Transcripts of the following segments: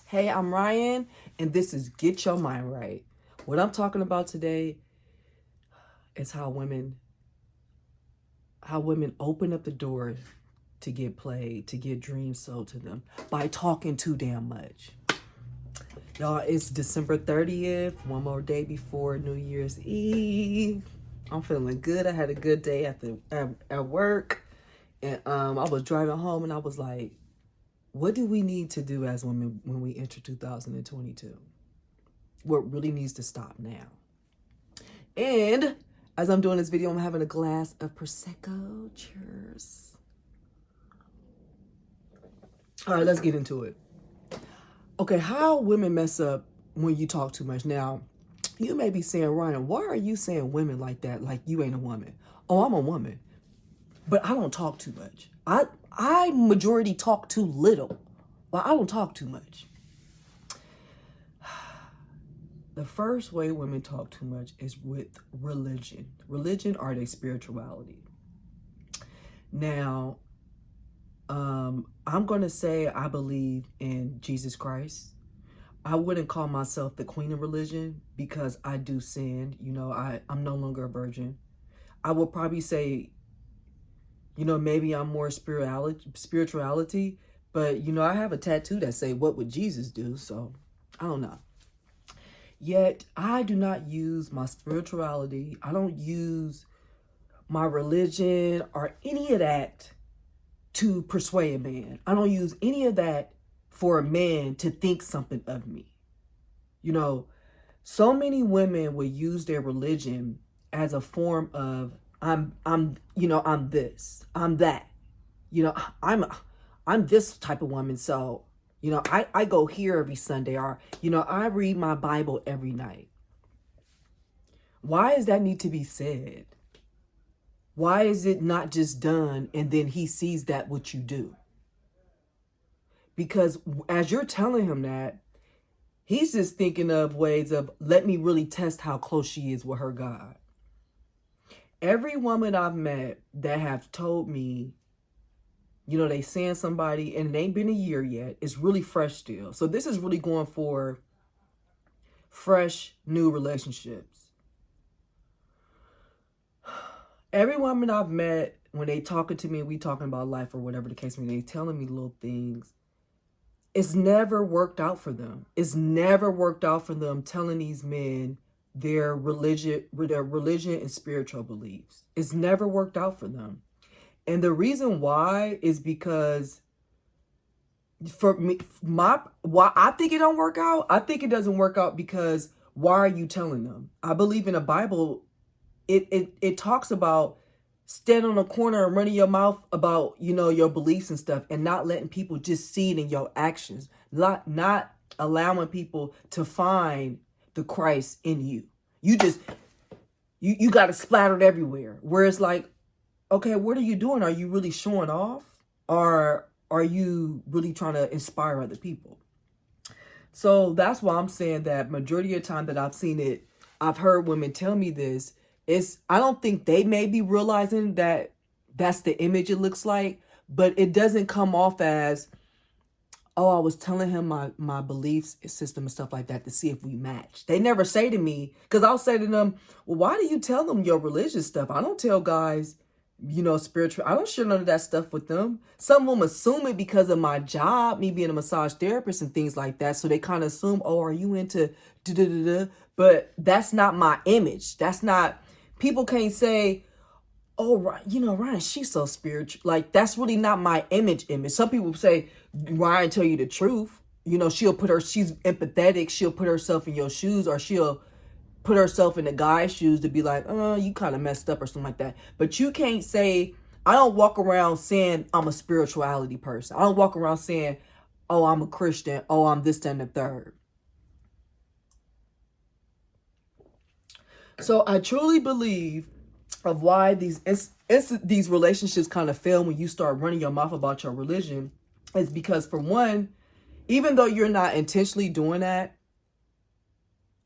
Hey, I'm Ryan, and this is Get Your Mind Right. What I'm talking about today is how women open up the doors to get played, to get dreams sold to them by talking too damn much. Y'all, it's December 30th, one more day before New Year's Eve. I'm feeling good. I had a good day at work, and I was driving home, and I was like, what do we need to do as women when we enter 2022? What really needs to stop now? And as I'm doing this video, I'm having a glass of Prosecco. Cheers. All right, let's get into it. Okay, how women mess up when you talk too much. Now, you may be saying, Ryan, why are you saying women like that? Like you ain't a woman. Oh, I'm a woman, but I don't talk too much. I majority talk too little. Well, I don't talk too much. The first way women talk too much is with religion. Religion or their spirituality. Now, I'm going to say I believe in Jesus Christ. I wouldn't call myself the queen of religion because I do sin. You know, I'm no longer a virgin. I would probably say, you know, maybe I'm more spirituality, but, you know, I have a tattoo that say, what would Jesus do? So, I don't know. Yet, I do not use my spirituality. I don't use my religion or any of that to persuade a man. I don't use any of that for a man to think something of me. You know, so many women will use their religion as a form of, I'm this, I'm that. You know, I'm this type of woman, so you know, I go here every Sunday, or, you know, I read my Bible every night. Why does that need to be said? Why is it not just done and then he sees that what you do? Because as you're telling him that, he's just thinking of ways of, let me really test how close she is with her God. Every woman I've met that have told me, you know, they seeing somebody and it ain't been a year yet. It's really fresh still. So this is really going for fresh, new relationships. Every woman I've met, when they talking to me, we talking about life or whatever the case may be, they telling me little things. It's never worked out for them. It's never worked out for them telling these men their religion and spiritual beliefs. It's never worked out for them. And the reason why is because for me, why I think it don't work out, I think it doesn't work out because why are you telling them? I believe in the Bible, it talks about standing on a corner and running your mouth about, you know, your beliefs and stuff and not letting people just see it in your actions, not allowing people to find the Christ in you. You just, you got it splattered everywhere. Where it's like, okay, what are you doing? Are you really showing off? Or are you really trying to inspire other people? So that's why I'm saying that majority of the time that I've seen it, I've heard women tell me this, I don't think they may be realizing that that's the image it looks like, but it doesn't come off as, oh, I was telling him my beliefs system and stuff like that to see if we match. They never say to me, because I'll say to them, well, why do you tell them your religious stuff? I don't tell guys, you know, spiritual. I don't share none of that stuff with them. Some of them assume it because of my job, me being a massage therapist and things like that. So they kind of assume, oh, are you into da-da-da-da? But that's not my image. That's not, people can't say, oh, you know, Ryan, she's so spiritual. Like, that's really not my image. Some people say, Ryan, tell you the truth. You know, she's empathetic. She'll put herself in your shoes, or she'll put herself in the guy's shoes to be like, oh, you kind of messed up or something like that. But you can't say, I don't walk around saying I'm a spirituality person. I don't walk around saying, oh, I'm a Christian. Oh, I'm this, that, and the third. So I truly believe of why these relationships kind of fail when you start running your mouth about your religion is because, for one, even though you're not intentionally doing that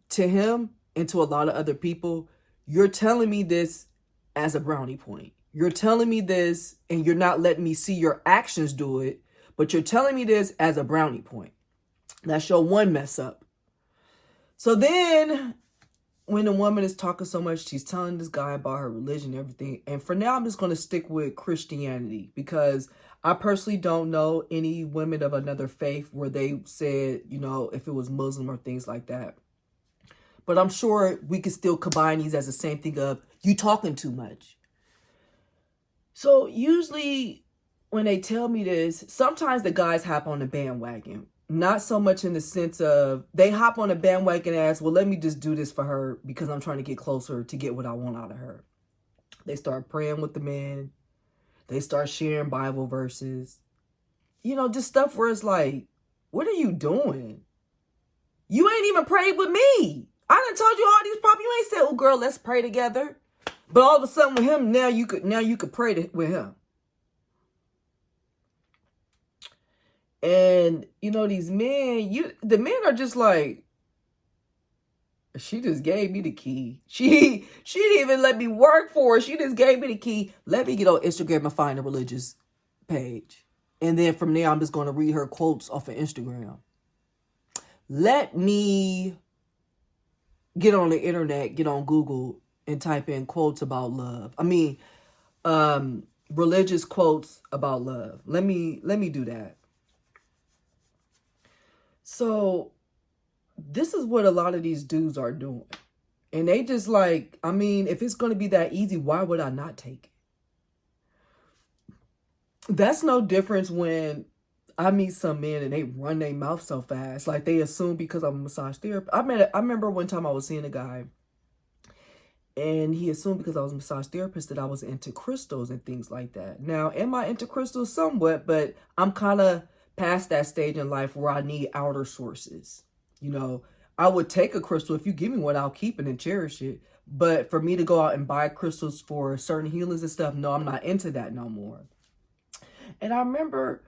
to him and to a lot of other people, you're telling me this as a brownie point. You're telling me this and you're not letting me see your actions do it, but you're telling me this as a brownie point. That's your one mess up. So then when the woman is talking so much, she's telling this guy about her religion and everything. And for now, I'm just going to stick with Christianity because I personally don't know any women of another faith where they said, you know, if it was Muslim or things like that. But I'm sure we could still combine these as the same thing of you talking too much. So usually when they tell me this, sometimes the guys hop on the bandwagon. Not so much in the sense of they hop on the bandwagon as, well, let me just do this for her because I'm trying to get closer to get what I want out of her. They start praying with the men. They start sharing Bible verses. You know, just stuff where it's like, what are you doing? You ain't even prayed with me. I done told you all these problems. You ain't said, oh, girl, let's pray together. But all of a sudden with him, now you could pray with him. And, you know, these men, the men are just like, she just gave me the key. She didn't even let me work for her. She just gave me the key. Let me get on Instagram and find a religious page. And then from there, I'm just going to read her quotes off of Instagram. Let me get on the internet, get on Google and type in quotes about love. I mean, religious quotes about love. Let me do that. So this is what a lot of these dudes are doing. And they just like, I mean, if it's going to be that easy, why would I not take it? That's no difference when I meet some men and they run their mouth so fast. Like they assume because I'm a massage therapist. I remember one time I was seeing a guy and he assumed because I was a massage therapist that I was into crystals and things like that. Now, am I into crystals? Somewhat, but I'm kind of past that stage in life where I need outer sources. You know, I would take a crystal. If you give me one, I'll keep it and cherish it. But for me to go out and buy crystals for certain healings and stuff, no, I'm not into that no more. And I remember,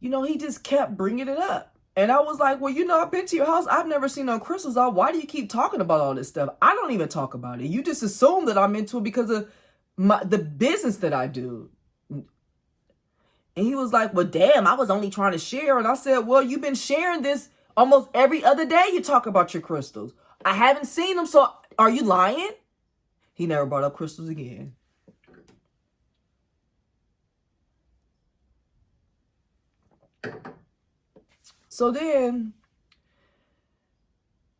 you know, he just kept bringing it up. And I was like, well, you know, I've been to your house. I've never seen no crystals. Why do you keep talking about all this stuff? I don't even talk about it. You just assume that I'm into it because of the business that I do. And he was like, well, damn, I was only trying to share. And I said, well, you've been sharing this almost every other day. You talk about your crystals. I haven't seen them. So are you lying? He never brought up crystals again. So then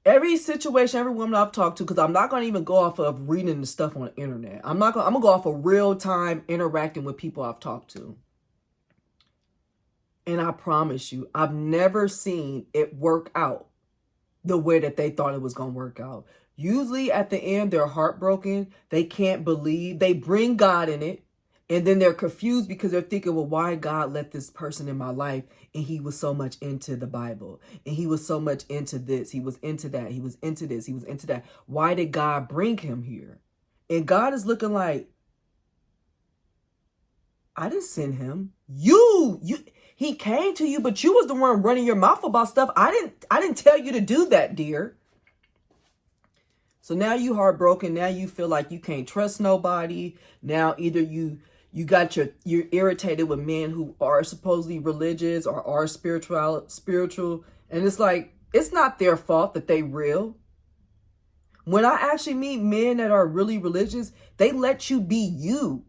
every situation, every woman I've talked to, because I'm not going to even go off of reading the stuff on the internet. I'm going to go off of real time interacting with people I've talked to. And I promise you, I've never seen it work out the way that they thought it was going to work out. Usually at the end, they're heartbroken. They can't believe. They bring God in it. And then they're confused because they're thinking, well, why God let this person in my life? And he was so much into the Bible. And he was so much into this. He was into that. He was into this. He was into that. Why did God bring him here? And God is looking like, I didn't send him. He came to you, but you was the one running your mouth about stuff. I didn't tell you to do that, dear. So now you heartbroken. Now you feel like you can't trust nobody. Now either you're irritated with men who are supposedly religious or are spiritual. And it's like, it's not their fault that they real. When I actually meet men that are really religious, they let you be you.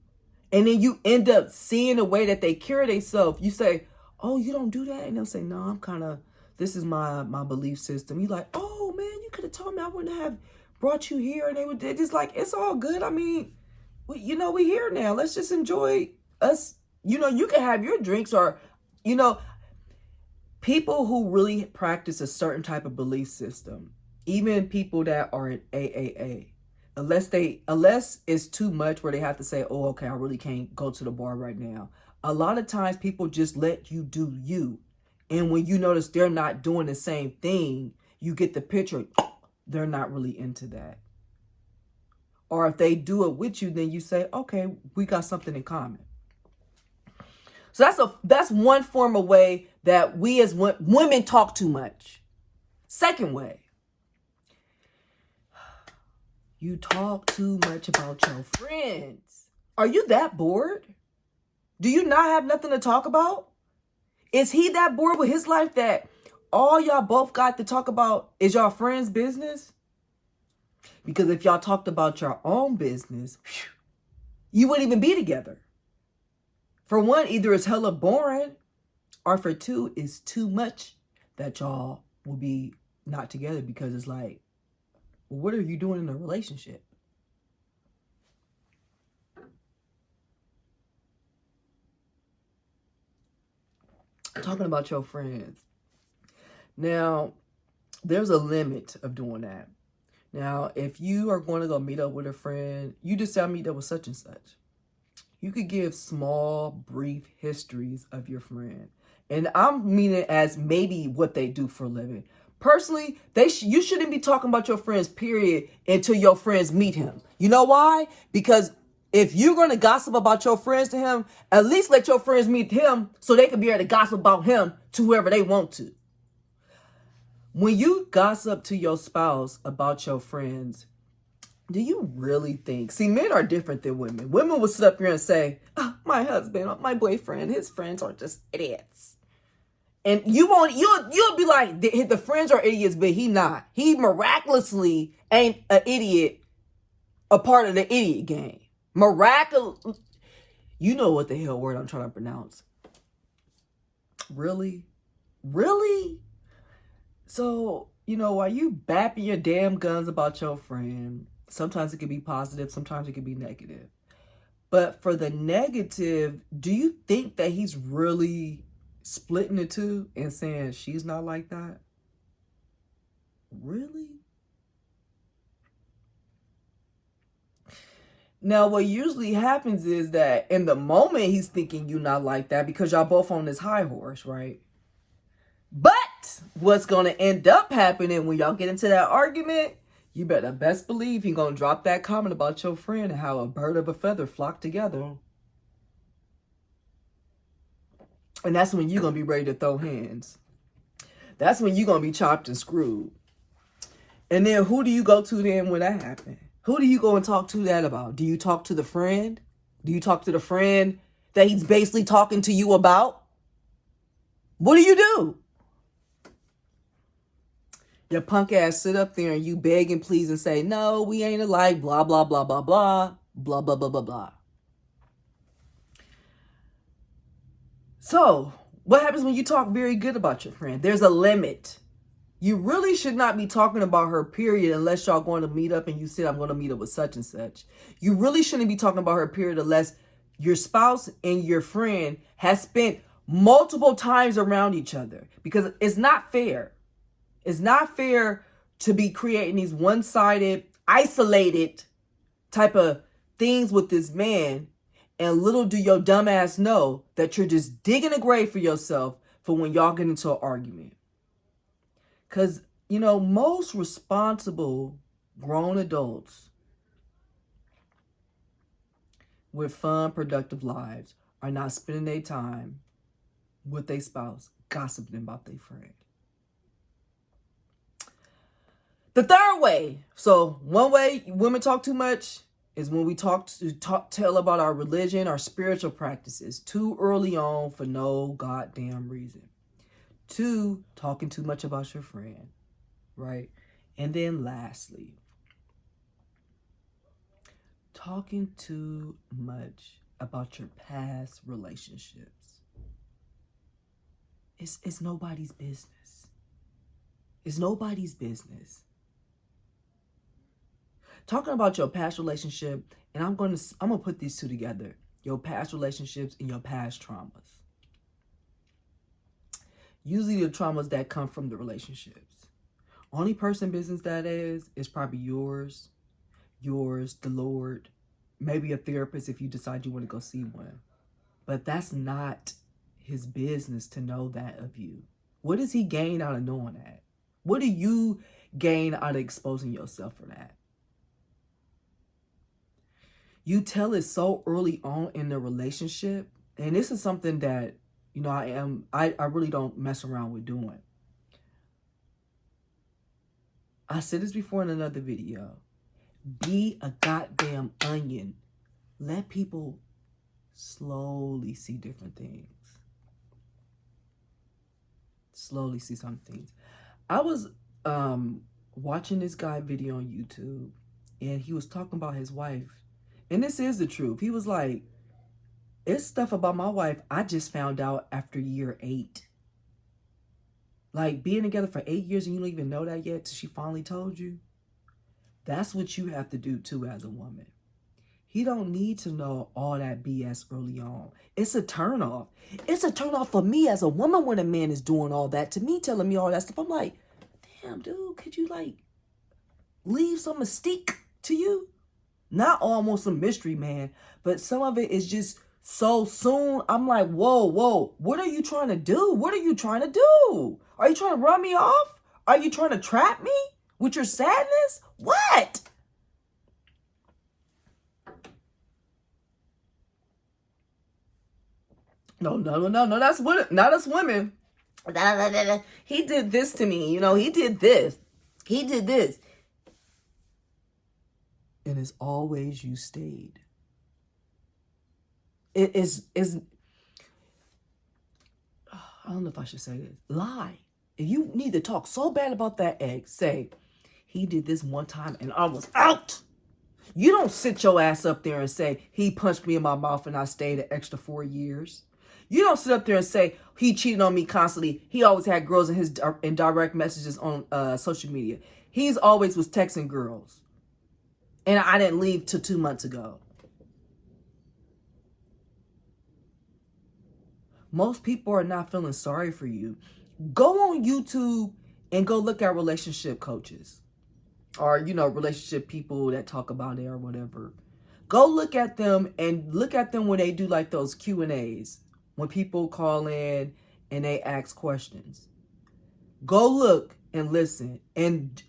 And then you end up seeing the way that they carry themselves. You say, oh, you don't do that? And they'll say, no, this is my belief system. You're like, oh, man, you could have told me I wouldn't have brought you here. And they're just like, it's all good. I mean, we're here now. Let's just enjoy us. You know, you can have your drinks or, you know, people who really practice a certain type of belief system, even people that are in AAA, unless it's too much where they have to say, oh, okay, I really can't go to the bar right now. A lot of times people just let you do you. And when you notice they're not doing the same thing, you get the picture. They're not really into that. Or if they do it with you, then you say, okay, we got something in common. So that's one form of way that we as women talk too much. Second way, you talk too much about your friends. Are you that bored? Do you not have nothing to talk about? Is he that bored with his life that all y'all both got to talk about is y'all friends' business? Because if y'all talked about your own business, you wouldn't even be together. For one, either it's hella boring, or for two, it's too much that y'all will be not together, because it's like, well, what are you doing in a relationship? Talking about your friends. Now, there's a limit of doing that. Now, if you are going to go meet up with a friend, you just say, I meet up with such and such. You could give small, brief histories of your friend. And I'm meaning as maybe what they do for a living. Personally, you shouldn't be talking about your friends, period, until your friends meet him. You know why? Because if you're going to gossip about your friends to him, at least let your friends meet him so they can be able to gossip about him to whoever they want to. When you gossip to your spouse about your friends, do you really think? See, men are different than women. Women will sit up here and say, oh, my husband, my boyfriend, his friends are just idiots. And you'll be like, the friends are idiots, but he not. He miraculously ain't an idiot, a part of the idiot gang. Miraculous. You know what the hell word I'm trying to pronounce. Really? Really? So, while you bapping your damn guns about your friend, sometimes it can be positive, sometimes it can be negative. But for the negative, do you think that he's really splitting the two and saying she's not like that? Really? Now, what usually happens is that in the moment he's thinking you're not like that because y'all both on this high horse, right? But what's going to end up happening when y'all get into that argument, you better best believe he's going to drop that comment about your friend and how a bird of a feather flock together. And that's when you're going to be ready to throw hands. That's when you're going to be chopped and screwed. And then who do you go to then when that happens? Who do you go and talk to that about? Do you talk to the friend? Do you talk to the friend that he's basically talking to you about? What do? Your punk ass sit up there and you beg and please and say, no, we ain't alike, blah, blah, blah, blah, blah, blah, blah, blah, blah, blah. So, what happens when you talk very good about your friend? There's a limit. You really should not be talking about her, period, unless y'all going to meet up and you said, I'm going to meet up with such and such. You really shouldn't be talking about her, period, unless your spouse and your friend has spent multiple times around each other. Because it's not fair. It's not fair to be creating these one-sided, isolated type of things with this man. And little do your dumb ass know that you're just digging a grave for yourself for when y'all get into an argument. Because, most responsible grown adults with fun, productive lives are not spending their time with their spouse gossiping about their friend. The third way, so one way women talk too much is when we tell about our religion, our spiritual practices too early on for no goddamn reason. 2, talking too much about your friend, right? And then lastly, talking too much about your past relationships. It's nobody's business. It's nobody's business. Talking about your past relationship, and I'm gonna put these two together: your past relationships and your past traumas. Usually, the traumas that come from the relationships. Only person business that is probably yours, the Lord, maybe a therapist if you decide you want to go see one. But that's not his business to know that of you. What does he gain out of knowing that? What do you gain out of exposing yourself for that? You tell it so early on in the relationship, and this is something that, I really don't mess around with doing. I said this before in another video. Be a goddamn onion. Let people slowly see different things. slowly see some things. I was watching this guy video on YouTube, and he was talking about his wife. And this is the truth. He was like, it's stuff about my wife I just found out after year 8. Like, being together for 8 years and you don't even know that yet till she finally told you. That's what you have to do too as a woman. He don't need to know all that BS early on. It's a turnoff. It's a turnoff for me as a woman when a man is doing all that to me, telling me all that stuff. I'm like, damn, dude, could you like leave some mystique to you? Not almost some mystery, man, but some of it is just so soon. I'm like, whoa, what are you trying to do? What are you trying to do? Are you trying to run me off? Are you trying to trap me with your sadness? What? No, that's women. Not us women. He did this to me. He did this. He did this. And it's always you stayed. It is I don't know if I should say this. Lie. If you need to talk so bad about that ex, say, he did this one time and I was out. You don't sit your ass up there and say, he punched me in my mouth and I stayed an extra 4 years. You don't sit up there and say, he cheated on me constantly. He always had girls in direct messages on social media. He's always was texting girls. And I didn't leave till 2 months ago. Most people are not feeling sorry for you. Go on YouTube and go look at relationship coaches. Or, relationship people that talk about it or whatever. Go look at them and look at them when they do like those Q&As. When people call in and they ask questions. Go look and listen and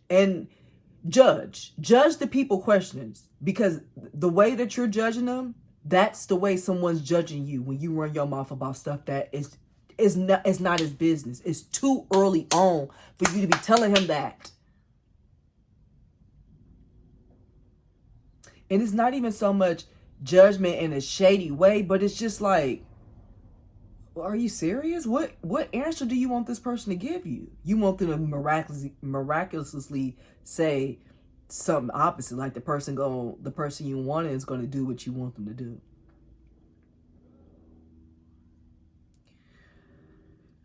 judge the people questions, because the way that you're judging them, that's the way someone's judging you when you run your mouth about stuff that is not his business. It's too early on for you to be telling him that. And it's not even so much judgment in a shady way, but it's just like, well, are you serious? What answer do you want this person to give you? You want them to miraculously say something opposite, like the person you want is going to do what you want them to do.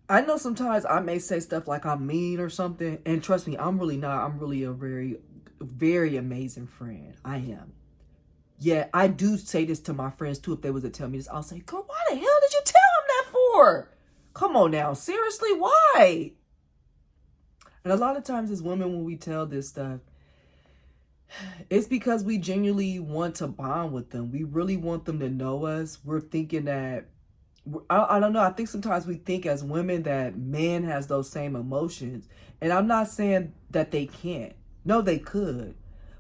I know sometimes I may say stuff like I'm mean or something, and trust me, I'm really not. I'm really a very, very amazing friend. I am. Yeah, I do say this to my friends too. If they was to tell me this, I'll say, girl, why the hell did you tell him that for? Come on now, seriously, why? And a lot of times as women, when we tell this stuff, it's because we genuinely want to bond with them. We really want them to know us. We're thinking that, I don't know, I think sometimes we think as women that men has those same emotions. And I'm not saying that they can't. No, they could.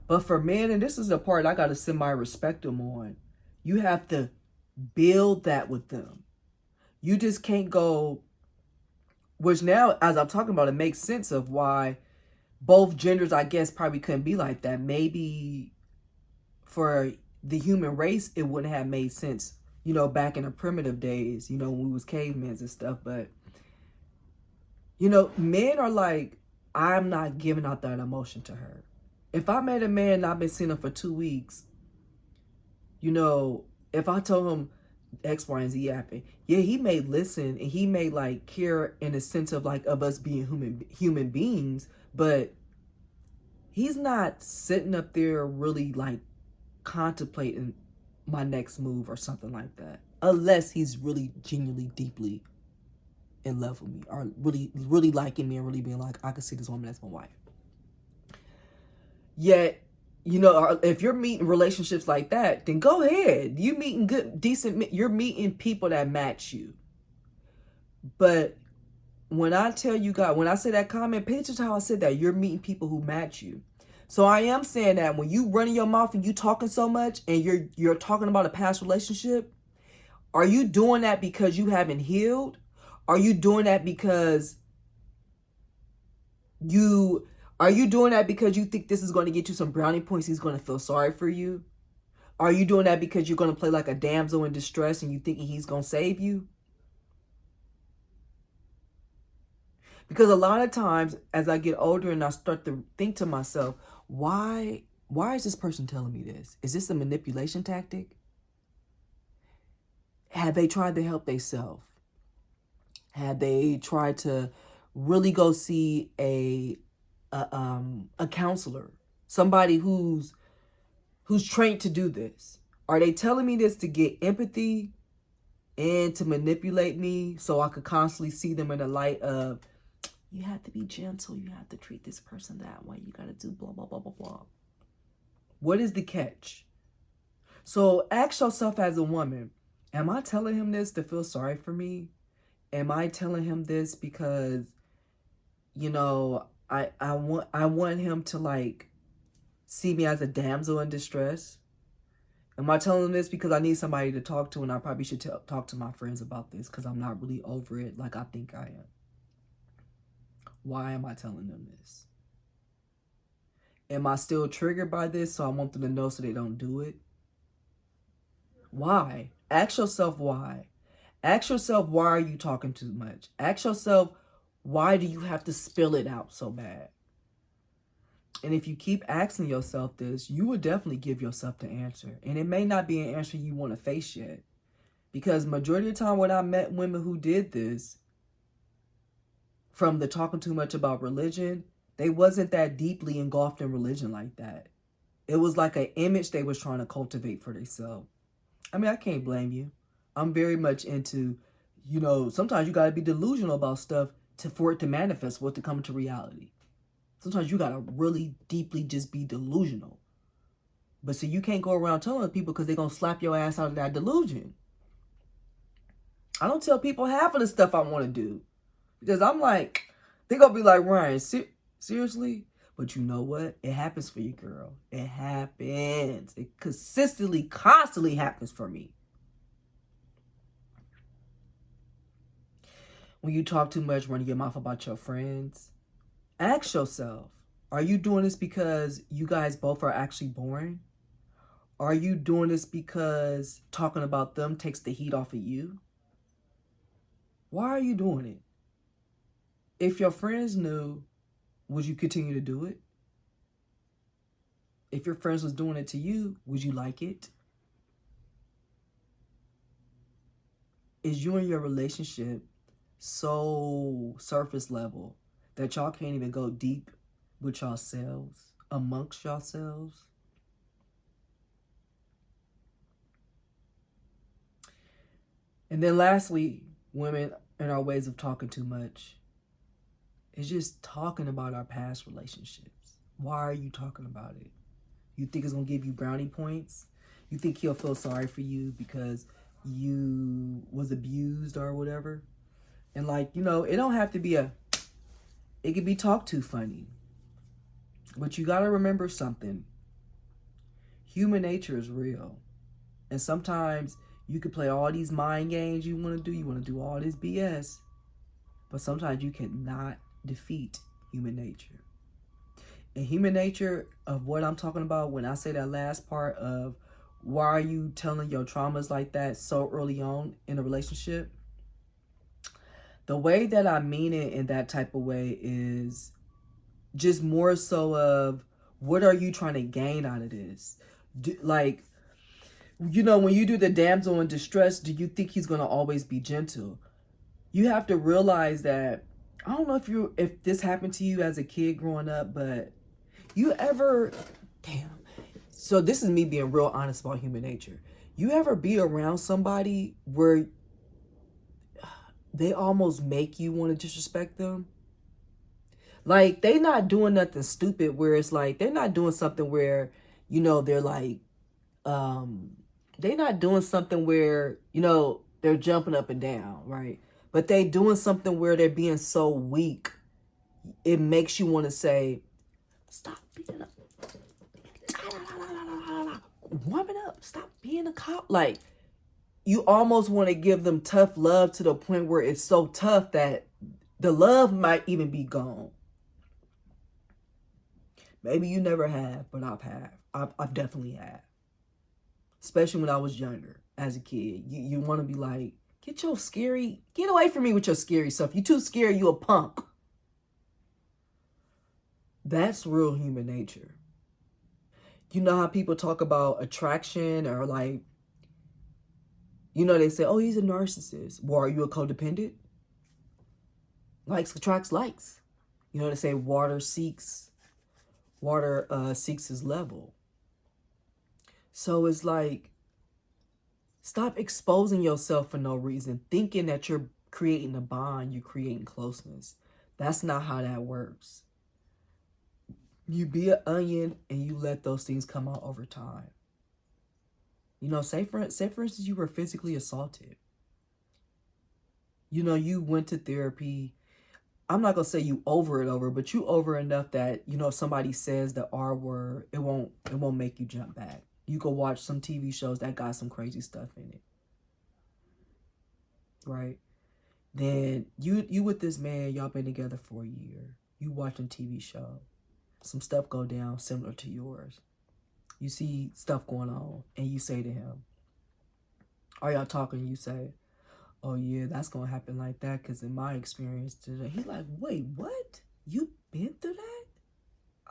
But for men, and this is the part I got to semi-respect them on, you have to build that with them. You just can't go, which now, as I'm talking about, it makes sense of why both genders, I guess, probably couldn't be like that. Maybe for the human race, it wouldn't have made sense, back in the primitive days, when we was cavemen and stuff. But, men are like, I'm not giving out that emotion to her. If I met a man and I've been seeing him for 2 weeks, if I told him X, Y, and Z happened, yeah, he may listen and he may like care in the sense of like of us being human beings, but he's not sitting up there really like contemplating my next move or something like that, unless he's really genuinely deeply in love with me or really, really liking me and really being like, I can see this woman as my wife. Yet, if you're meeting relationships like that, then go ahead. You meeting you're meeting people that match you. But when I tell you guys, when I say that comment, pay attention to how I said that. You're meeting people who match you. So I am saying that when you running your mouth and you talking so much and you're talking about a past relationship, are you doing that because you haven't healed? Are you doing that because Are you doing that because you think this is going to get you some brownie points? He's going to feel sorry for you? Are you doing that because you're going to play like a damsel in distress and you thinking he's going to save you? Because a lot of times as I get older and I start to think to myself, why is this person telling me this? Is this a manipulation tactic? Have they tried to help themselves? Have they tried to really go see a counselor, somebody who's trained to do this? Are they telling me this to get empathy and to manipulate me so I could constantly see them in the light of, you have to be gentle, you have to treat this person that way, you got to do blah, blah, blah, blah, blah. What is the catch? So ask yourself as a woman, am I telling him this to feel sorry for me? Am I telling him this because, you know, I want him to like see me as a damsel in distress? Am I telling him this because I need somebody to talk to, and I probably should talk to my friends about this because I'm not really over it like I think I am? Why am I telling them this? Am I still triggered by this, so I want them to know so they don't do it? Why? Ask yourself why. Ask yourself, why are you talking too much? Ask yourself, why do you have to spill it out so bad? And if you keep asking yourself this, you will definitely give yourself the answer. And it may not be an answer you want to face yet. Because majority of the time when I met women who did this, from the talking too much about religion, they wasn't that deeply engulfed in religion like that. It was like an image they was trying to cultivate for themselves. I mean, I can't blame you. I'm very much into, you know, sometimes you got to be delusional about stuff for it to manifest, for it to come into reality. Sometimes you got to really deeply just be delusional. But see, you can't go around telling people because they're going to slap your ass out of that delusion. I don't tell people half of the stuff I want to do. Because I'm like, they're going to be like, Ryan, seriously? But you know what? It happens for you, girl. It happens. It constantly happens for me. When you talk too much, running your mouth about your friends, ask yourself, are you doing this because you guys both are actually boring? Are you doing this because talking about them takes the heat off of you? Why are you doing it? If your friends knew, would you continue to do it? If your friends was doing it to you, would you like it? Is you and your relationship so surface level that y'all can't even go deep with yourselves, amongst yourselves? And then lastly, women and our ways of talking too much. It's just talking about our past relationships. Why are you talking about it? You think it's going to give you brownie points? You think he'll feel sorry for you because you was abused or whatever? And like, you know, it don't have to be it could be talked to funny. But you got to remember something. Human nature is real. And sometimes you could play all these mind games you want to do. You want to do all this BS. But sometimes you cannot defeat human nature. And human nature of what I'm talking about when I say that last part of why are you telling your traumas like that so early on in a relationship? The way that I mean it in that type of way is just more so of what are you trying to gain out of this? Like, you know, when you do the damsel in distress, do you think he's going to always be gentle? You have to realize that, I don't know if this happened to you as a kid growing up, but you ever, so this is me being real honest about human nature. You ever be around somebody where they almost make you want to disrespect them? Like, they not doing nothing stupid where it's like, they're not doing something where, you know, they're like, they're not doing something where, you know, they're jumping up and down, right? But they doing something where they're being so weak, it makes you want to say, stop being warm it up, stop being a cop. Like, you almost want to give them tough love to the point where it's so tough that the love might even be gone. Maybe you never have, but I've definitely have. Especially when I was younger, as a kid. You want to be like, get away from me with your scary stuff. You too scary, you a punk. That's real human nature. You know how people talk about attraction, or like, they say, oh, he's a narcissist. Well, are you a codependent? Likes attracts likes. They say water seeks his level. So it's like, stop exposing yourself for no reason, thinking that you're creating a bond, you're creating closeness. That's not how that works. You be an onion and you let those things come out over time. Say for instance, you were physically assaulted. You went to therapy. I'm not gonna say you over, but you over enough that if somebody says the R word, it won't make you jump back. You go watch some TV shows that got some crazy stuff in it, right? Then you with this man, y'all been together for a year. You watching TV show, some stuff go down similar to yours. You see stuff going on, and you say to him, are y'all talking? You say, oh yeah, that's gonna happen like that, because in my experience today. He's like, wait, what? You been through that?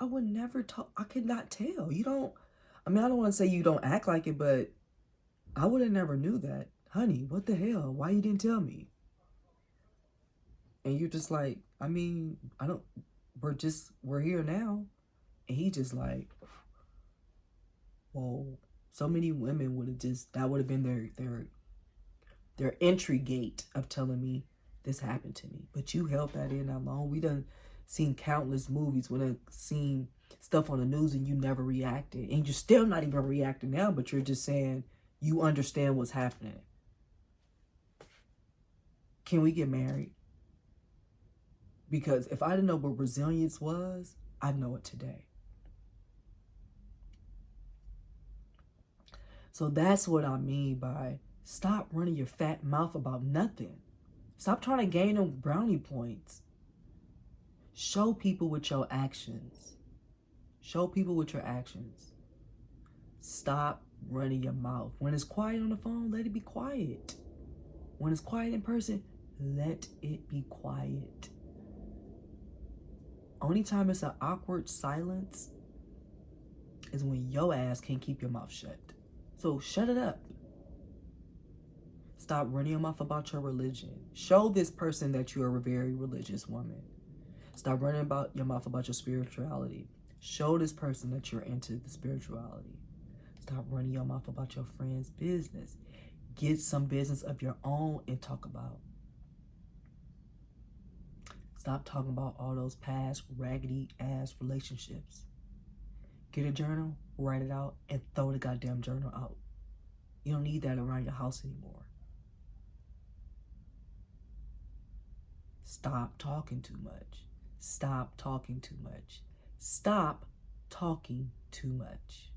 I would never talk. I could not tell. You don't, I don't want to say you don't act like it, but I would have never knew that. Honey, what the hell? Why you didn't tell me? And you're just like, we're here now. And he just like, whoa. So many women that would have been their entry gate of telling me this happened to me. But you held that in that long. We done seen countless movies. We done seen stuff on the news and you never reacted. And you're still not even reacting now, but you're just saying you understand what's happening. Can we get married? Because if I didn't know what resilience was, I'd know it today. So that's what I mean by stop running your fat mouth about nothing. Stop trying to gain them brownie points. Show people with your actions. Show people with your actions. Stop running your mouth. When it's quiet on the phone, let it be quiet. When it's quiet in person, let it be quiet. Only time it's an awkward silence is when your ass can't keep your mouth shut. So shut it up. Stop running your mouth about your religion. Show this person that you are a very religious woman. Stop running about your mouth about your spirituality. Show this person that you're into the spirituality. Stop running your mouth about your friend's business. Get some business of your own and talk about. Stop talking about all those past raggedy ass relationships. Get a journal, write it out, and throw the goddamn journal out. You don't need that around your house anymore. Stop talking too much. Stop talking too much. Stop talking too much.